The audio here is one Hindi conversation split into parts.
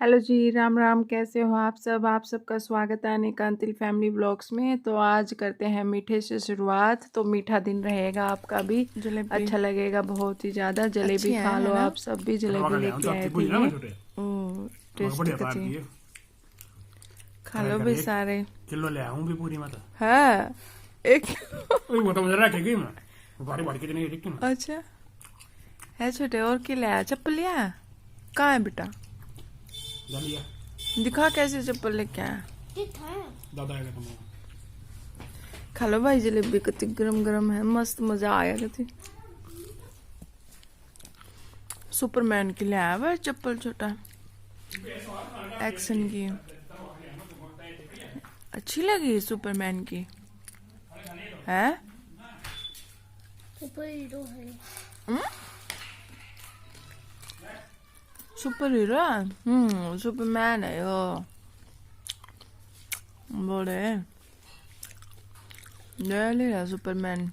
हेलो जी, राम राम। कैसे हो आप सब? आप सबका स्वागत है अनिकांतिल फैमिली व्लॉग्स में। तो आज करते हैं मीठे से शुरुआत। तो मीठा दिन रहेगा आपका भी, जलेबी अच्छा लगेगा बहुत ही ज़्यादा। अच्छी जलेबी खा है लो, ना। आप सब भी जलेबी लेके आए थे ये। टेस्टी तो थी। खा लो भी सारे। किलो ले आऊं भी पूरी मत हाँ, एक वो तो मुझे रखेगी मैं भारी भारी कितनी दिखती ना अच्छा है छोटे। और क्या लाया? चप्पल लिया? कहाँ है बेटा? जलिया दिखा कैसे चप्पल लेके आया। दादा आएगा तुम खा लो भाई जलेबी, कितनी गरम गरम है, मस्त मजा आया कितनी। सुपरमैन की ले आया भाई चप्पल, छोटा एक्शन की। अच्छी लगी सुपरमैन की है। सुपर हीरो है। सुपर हीरो है। सुपरमैन है यो। बोले ले लिया सुपरमैन।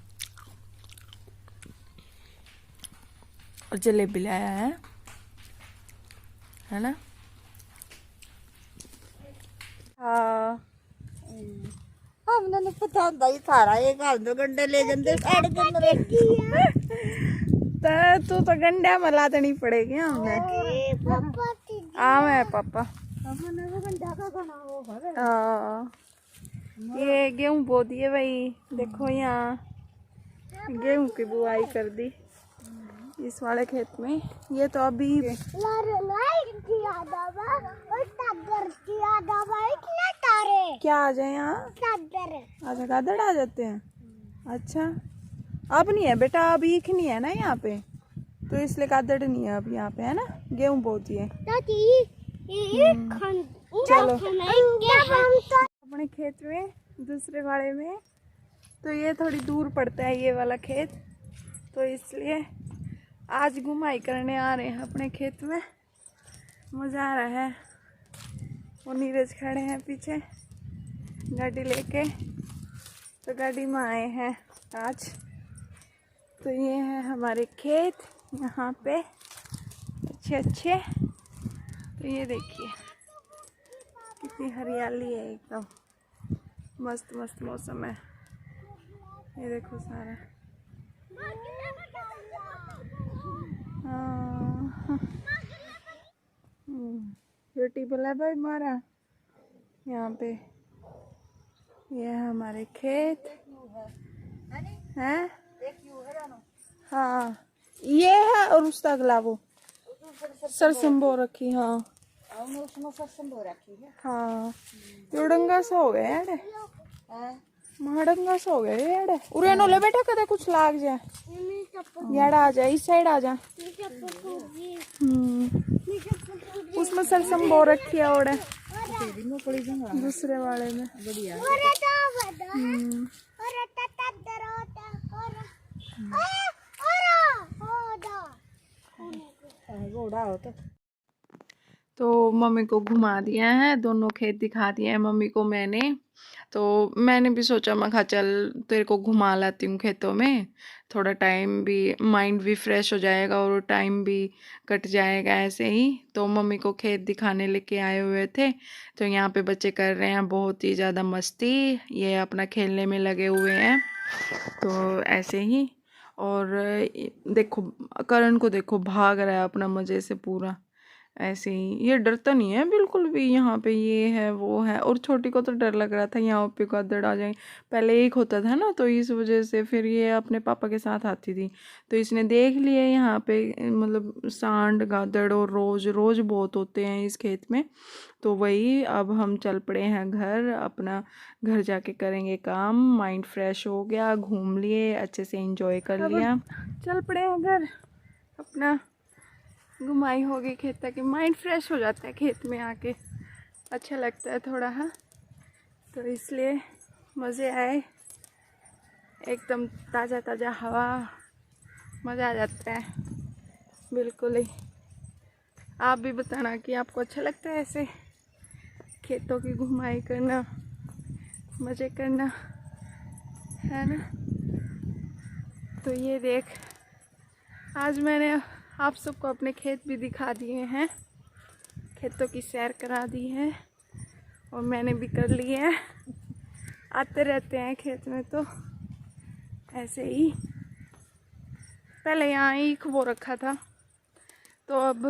और जलेबी लाया है ना। हाँ हमने पता होंदा ही सारा ये घर दो गंडे ले जंदे साइड के अंदर तू तो गंडा मला देनी पड़ेगी हमने। आम है पापा। हमने वो गंडा का खाना वो भर हाँ, ये गेहूं बो दिए भाई। देखो यहाँ गेहूं की बुआई कर दी इस वाले खेत में। ये तो अभी क्या आ जाए यहाँ। अच्छा, गादड़ आ जाते हैं। अच्छा, अब नहीं है बेटा, अब ईख नहीं है ना यहाँ पे, तो इसलिए गादड़ नहीं है अब यहाँ पे, है ना। गेहूं बोती है। चलो अपने खेत में, दूसरे वाले में। तो ये थोड़ी दूर पड़ता है ये वाला खेत, तो इसलिए आज घुमाई करने आ रहे हैं अपने खेत में। मज़ा आ रहा है। वो नीरज खड़े हैं पीछे गाड़ी लेके, तो गाड़ी में आए हैं आज। तो ये है हमारे खेत यहाँ पे, अच्छे अच्छे। तो ये देखिए कितनी हरियाली है, एकदम मस्त मस्त मौसम है। ये देखो सारा। हाँ, ब्यूटीफुल है भाई हमारा यहाँ पे। ये है हमारे खेत है। हाँ ये है, और उस अगला वो सरसों रखी। हाँ हाँ, उड़ंगा सा हो गया यार, महाडंगा सा हो गया यार। उरे नो ले बेटा, कदे कुछ लाग जाए यार। आ जा इस साइड, आ जा। उसमें सरसों बो रखी है और दूसरे वाले में बढ़िया। तो मम्मी को घुमा दिया है, दोनों खेत दिखा दिए हैं मम्मी को मैंने। तो मैंने भी सोचा, मैं कहा चल तेरे को घुमा लाती हूँ खेतों में, थोड़ा टाइम भी, माइंड भी फ्रेश हो जाएगा और टाइम भी कट जाएगा ऐसे ही। तो मम्मी को खेत दिखाने लेके आए हुए थे। तो यहाँ पे बच्चे कर रहे हैं बहुत ही ज़्यादा मस्ती, ये अपना खेलने में लगे हुए हैं। तो ऐसे ही। और देखो करण को, देखो भाग रहा है अपना मज़े से पूरा ऐसे ही। ये डरता नहीं है बिल्कुल भी। यहाँ पे ये है वो है। और छोटी को तो डर लग रहा था यहाँ पे गादड़ आ जाए। पहले एक होता था ना, तो इस वजह से फिर ये अपने पापा के साथ आती थी, तो इसने देख लिया यहाँ पे मतलब सांड गादड़, और रोज रोज बहुत होते हैं इस खेत में। तो वही अब हम चल पड़े हैं घर अपना। घर जाके करेंगे काम। माइंड फ्रेश हो गया, घूम लिए अच्छे से, एंजॉय कर लिया। चल पड़े हैं घर अपना। घुमाई होगी खेत, ताकि माइंड फ्रेश हो जाता है खेत में आके, अच्छा लगता है थोड़ा। हाँ, तो इसलिए मज़े आए, एकदम ताज़ा ताज़ा हवा, मज़ा आ जाता है बिल्कुल ही। आप भी बताना कि आपको अच्छा लगता है ऐसे खेतों की घुमाई करना, मज़े करना, है ना। तो ये देख, आज मैंने आप सबको अपने खेत भी दिखा दिए हैं। खेतों की सैर करा दी है और मैंने भी कर ली है। आते रहते हैं खेत में तो ऐसे ही। पहले यहाँ ईख बो रखा था तो अब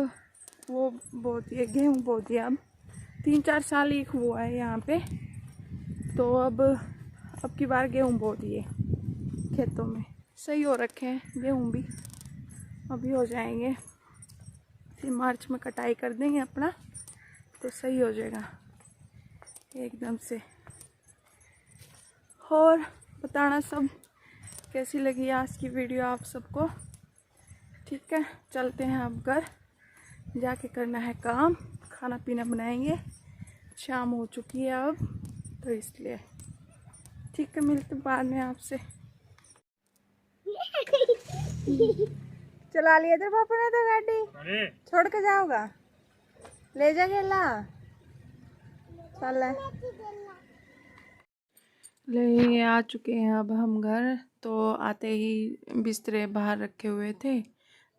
वो बो दिए, गेहूँ बो दिया। अब 3-4 साल ईख हुआ है यहाँ पे, तो अब की बार गेहूँ बो दिए खेतों में। सही हो रखे हैं गेहूँ भी, अभी हो जाएंगे। फिर मार्च में कटाई कर देंगे अपना, तो सही हो जाएगा एकदम से। और बताना सब कैसी लगी आज की वीडियो आप सबको। ठीक है, चलते हैं अब घर, जाके करना है काम, खाना पीना बनाएंगे। शाम हो चुकी है अब, तो इसलिए ठीक है, मिलते बाद में आपसे। चला लिया तेरे पापा ने तो गाड़ी, अरे छोड़ के जाओगा, ले जा खेला। चल ले आ चुके हैं अब हम घर। तो आते ही बिस्तरे बाहर रखे हुए थे,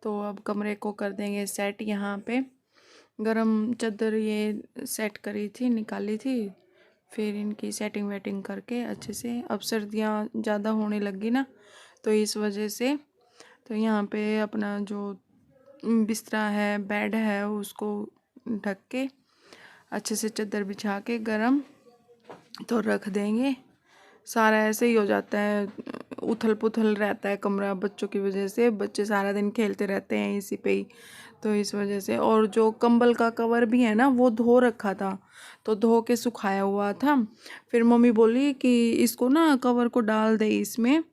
तो अब कमरे को कर देंगे सेट। यहाँ पे गरम चादर ये सेट करी थी, निकाली थी, फिर इनकी सेटिंग वेटिंग करके अच्छे से। अब सर्दियाँ ज़्यादा होने लगी ना, तो इस वजह से तो यहाँ पे अपना जो बिस्तरा है, बेड है, उसको ढक के अच्छे से चादर बिछा के गरम तो रख देंगे। सारा ऐसे ही हो जाता है, उथल पुथल रहता है कमरा बच्चों की वजह से। बच्चे सारा दिन खेलते रहते हैं इसी पे ही, तो इस वजह से। और जो कंबल का कवर भी है ना, वो धो रखा था, तो धो के सुखाया हुआ था। फिर मम्मी बोली कि इसको ना कवर को डाल दे इसमें,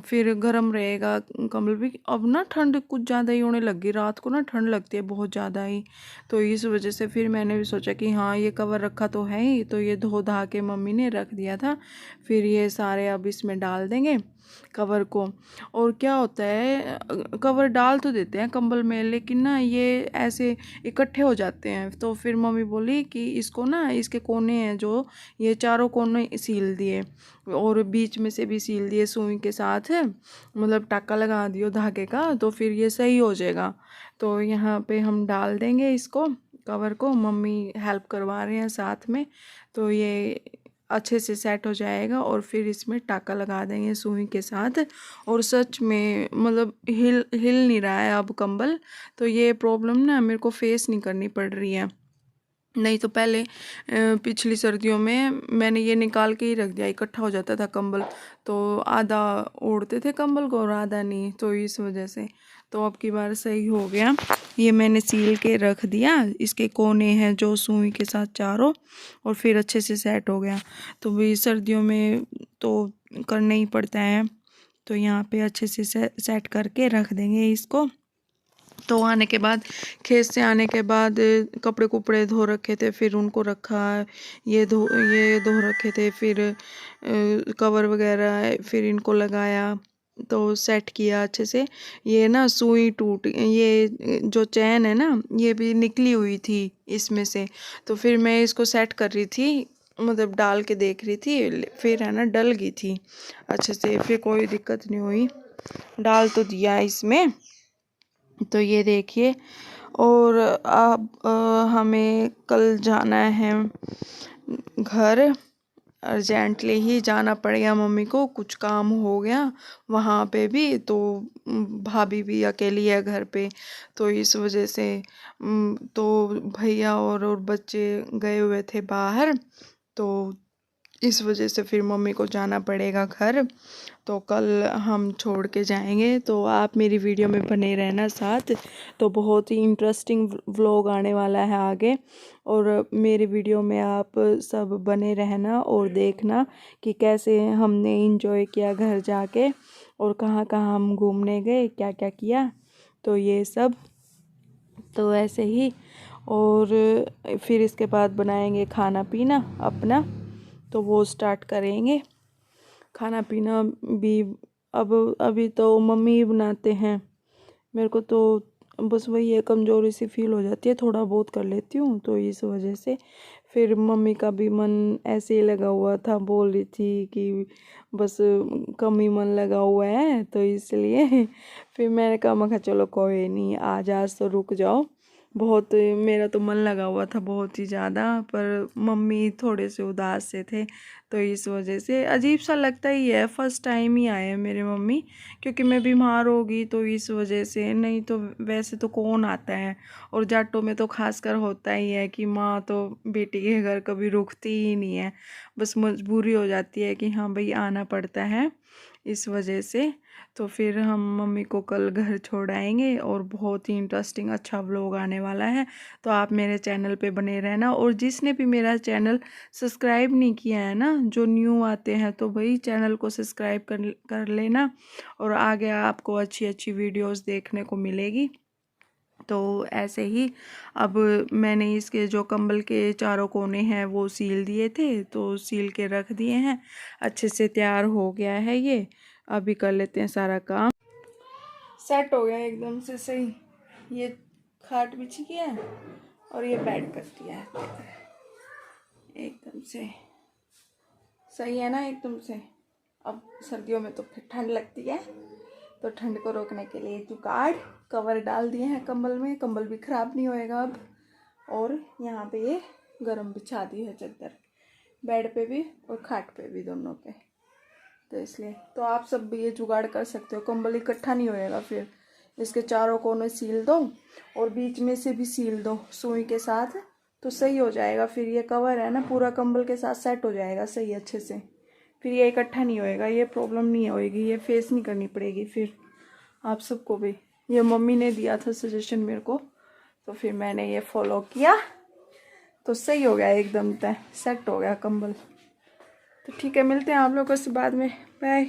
फिर गर्म रहेगा कंबल भी। अब ना ठंड कुछ ज़्यादा ही होने लगी, रात को ना ठंड लगती है बहुत ज़्यादा ही, तो इस वजह से फिर मैंने भी सोचा कि हाँ ये कवर रखा तो है ही, तो ये धो धा के मम्मी ने रख दिया था। फिर ये सारे अब इसमें डाल देंगे कवर को। और क्या होता है, कवर डाल तो देते हैं कंबल में, लेकिन ना ये ऐसे इकट्ठे हो जाते हैं। तो फिर मम्मी बोली कि इसको ना, इसके कोने हैं जो, ये चारों कोने सील दिए और बीच में से भी सील दिए सुई के साथ, मतलब टाका लगा दियो धागे का, तो फिर ये सही हो जाएगा। तो यहाँ पे हम डाल देंगे इसको कवर को, मम्मी हेल्प करवा रहे हैं साथ में, तो ये अच्छे से सेट हो जाएगा। और फिर इसमें टाका लगा देंगे सुई के साथ। और सच में मतलब हिल नहीं रहा है अब कंबल, तो ये प्रॉब्लम ना मेरे को फेस नहीं करनी पड़ रही है। नहीं तो पहले पिछली सर्दियों में मैंने ये निकाल के ही रख दिया, इकट्ठा हो जाता था कंबल, तो आधा ओढ़ते थे कंबल को और आधा नहीं, तो इस वजह से। तो अब की बार सही हो गया, ये मैंने सील के रख दिया, इसके कोने हैं जो सुई के साथ चारों, और फिर अच्छे से सेट हो गया। तो भी सर्दियों में तो करना ही पड़ता है, तो यहाँ पे अच्छे से सेट करके रख देंगे इसको। तो आने के बाद, खेत से आने के बाद कपड़े कुपड़े धो रखे थे, फिर उनको रखा, ये धो रखे थे, फिर कवर वगैरह फिर इनको लगाया, तो सेट किया अच्छे से। ये ना सुई टूट, ये जो चैन है ना, ये भी निकली हुई थी इसमें से, तो फिर मैं इसको सेट कर रही थी, मतलब डाल के देख रही थी, फिर है ना डल गई थी अच्छे से, फिर कोई दिक्कत नहीं हुई, डाल तो दिया इसमें। तो ये देखिए। और अब हमें कल जाना है घर, अर्जेंटली ही जाना पड़ेगा, मम्मी को कुछ काम हो गया वहाँ पे भी, तो भाभी भी अकेली है घर पे, तो इस वजह से तो भैया और बच्चे गए हुए थे बाहर, तो इस वजह से फिर मम्मी को जाना पड़ेगा घर। तो कल हम छोड़ के जाएंगे, तो आप मेरी वीडियो में बने रहना साथ, तो बहुत ही इंटरेस्टिंग व्लॉग आने वाला है आगे। और मेरी वीडियो में आप सब बने रहना और देखना कि कैसे हमने इंजॉय किया घर जाके, और कहाँ कहाँ हम घूमने गए, क्या क्या किया, तो ये सब तो ऐसे ही। और फिर इसके बाद बनाएंगे खाना पीना अपना, तो वो स्टार्ट करेंगे। खाना पीना भी अब अभी तो मम्मी ही बनाते हैं, मेरे को तो बस वही है, कमज़ोरी सी फील हो जाती है, थोड़ा बहुत कर लेती हूँ, तो इस वजह से। फिर मम्मी का भी मन ऐसे ही लगा हुआ था, बोल रही थी कि बस कम ही मन लगा हुआ है, तो इसलिए फिर मैंने कहा, मैं कहा चलो कोई नहीं, आज तो रुक जाओ, बहुत मेरा तो मन लगा हुआ था बहुत ही ज़्यादा, पर मम्मी थोड़े से उदास से थे तो इस वजह से अजीब सा लगता ही है। फर्स्ट टाइम ही आए हैं मेरे मम्मी, क्योंकि मैं बीमार होगी तो इस वजह से, नहीं तो वैसे तो कौन आता है। और जाटों में तो खासकर होता ही है कि माँ तो बेटी के घर कभी रुकती ही नहीं है, बस मजबूरी हो जाती है कि हाँ भाई आना पड़ता है इस वजह से। तो फिर हम मम्मी को कल घर छोड़ आएंगे और बहुत ही इंटरेस्टिंग अच्छा व्लॉग आने वाला है। तो आप मेरे चैनल पे बने रहना, और जिसने भी मेरा चैनल सब्सक्राइब नहीं किया है ना, जो न्यू आते हैं, तो भाई चैनल को सब्सक्राइब कर लेना, और आगे आपको अच्छी अच्छी वीडियोस देखने को मिलेगी। तो ऐसे ही अब मैंने इसके जो कंबल के चारों कोने हैं वो सील दिए थे, तो सील के रख दिए हैं, अच्छे से तैयार हो गया है ये। अभी कर लेते हैं सारा काम। सेट हो गया एकदम से सही। ये खाट बिछी किया है और ये बेड कर दिया है एकदम से सही है ना, एकदम से। अब सर्दियों में तो फिर ठंड लगती है, तो ठंड को रोकने के लिए जुगाड़ कवर डाल दिए हैं कंबल में, कंबल भी ख़राब नहीं होएगा अब। और यहाँ पे ये गरम बिछा दी है चादर, बेड पे भी और खाट पे भी, दोनों पे। तो इसलिए तो आप सब भी ये जुगाड़ कर सकते हो, कंबल इकट्ठा नहीं होएगा फिर। इसके चारों कोने सील दो और बीच में से भी सील दो सुई के साथ, तो सही हो जाएगा। फिर ये कवर है ना पूरा कंबल के साथ सेट हो जाएगा सही अच्छे से, फिर ये इकट्ठा नहीं होएगा, ये प्रॉब्लम नहीं होएगी, ये फेस नहीं करनी पड़ेगी फिर आप सबको भी। ये मम्मी ने दिया था सजेशन मेरे को, तो फिर मैंने ये फॉलो किया, तो सही हो गया एकदम तय, सेट हो गया कंबल। तो ठीक है, मिलते हैं आप लोगों से बाद में, बाय।